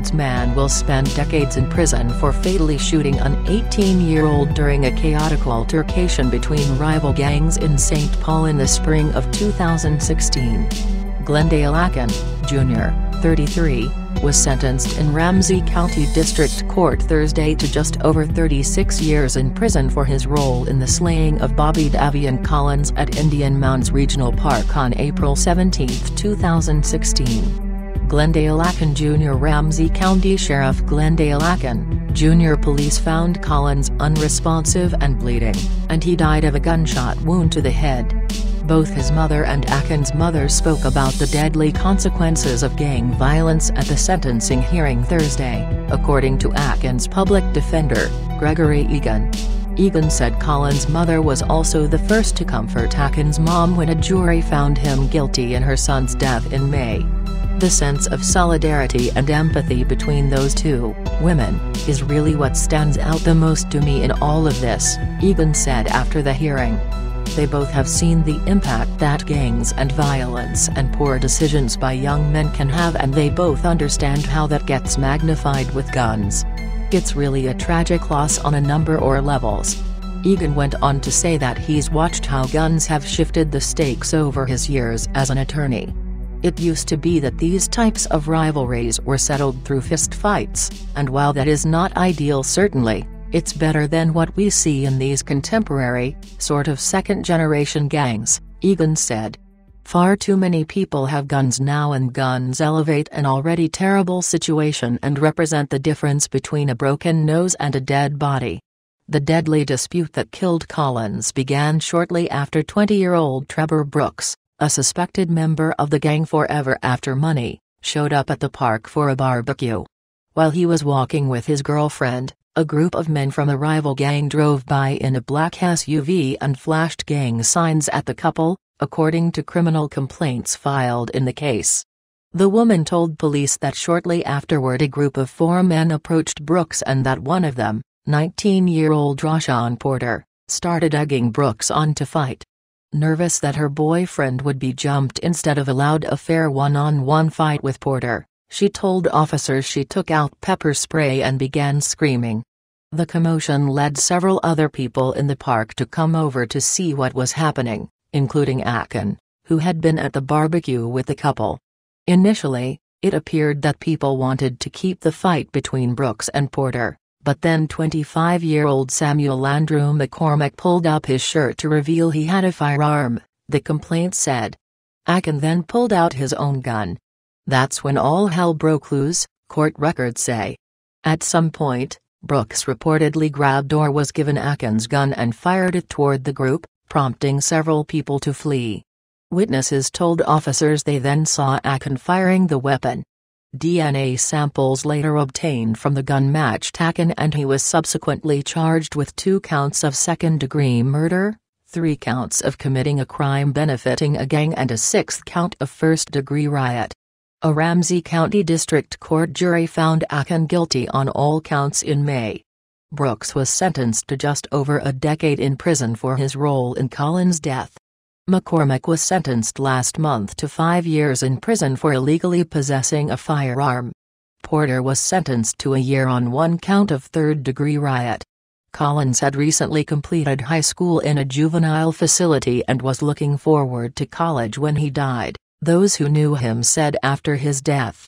Rapids man will spend decades in prison for fatally shooting an 18-year-old during a chaotic altercation between rival gangs in St. Paul in the spring of 2016. Glendale Akin, Jr., 33, was sentenced in Ramsey County District Court Thursday to just over 36 years in prison for his role in the slaying of Bobby Davian Collins at Indian Mounds Regional Park on April 17, 2016. Glendale Akin Jr. Ramsey County Sheriff Glendale Akin, Jr. Police found Collins unresponsive and bleeding, and he died of a gunshot wound to the head. Both his mother and Akin's mother spoke about the deadly consequences of gang violence at the sentencing hearing Thursday, according to Akin's public defender, Gregory Egan. Egan said Collins' mother was also the first to comfort Akin's mom when a jury found him guilty in her son's death in May. The sense of solidarity and empathy between those two women is really what stands out the most to me in all of this, Egan said after the hearing. They both have seen the impact that gangs and violence and poor decisions by young men can have, and they both understand how that gets magnified with guns. It's really a tragic loss on a number of levels. Egan went on to say that he's watched how guns have shifted the stakes over his years as an attorney. It used to be that these types of rivalries were settled through fistfights, and while that is not ideal, certainly, it's better than what we see in these contemporary, sort of second-generation gangs, Egan said. Far too many people have guns now, and guns elevate an already terrible situation and represent the difference between a broken nose and a dead body. The deadly dispute that killed Collins began shortly after 20-year-old Trevor Brooks, a suspected member of the gang Forever After Money, showed up at the park for a barbecue. While he was walking with his girlfriend, a group of men from a rival gang drove by in a black SUV and flashed gang signs at the couple, according to criminal complaints filed in the case. The woman told police that shortly afterward a group of 4 men approached Brooks and that one of them, 19-year-old Rashawn Porter, started egging Brooks on to fight. Nervous that her boyfriend would be jumped instead of allowed a fair one-on-one fight with Porter, she told officers she took out pepper spray and began screaming. The commotion led several other people in the park to come over to see what was happening, including Akin, who had been at the barbecue with the couple. Initially, it appeared that people wanted to keep the fight between Brooks and Porter, but then 25-year-old Samuel Andrew McCormick pulled up his shirt to reveal he had a firearm, the complaint said. Akin then pulled out his own gun. That's when all hell broke loose, court records say. At some point, Brooks reportedly grabbed or was given Akin's gun and fired it toward the group, prompting several people to flee. Witnesses told officers they then saw Akin firing the weapon. DNA samples later obtained from the gun matched Akin, and he was subsequently charged with 2 counts of second-degree murder, 3 counts of committing a crime benefiting a gang, and a 6th count of first-degree riot. A Ramsey County District Court jury found Akin guilty on all counts in May. Brooks was sentenced to just over a decade in prison for his role in Collins' death. McCormick was sentenced last month to 5 years in prison for illegally possessing a firearm. Porter was sentenced to a year on 1 count of third-degree riot. Collins had recently completed high school in a juvenile facility and was looking forward to college when he died, those who knew him said after his death.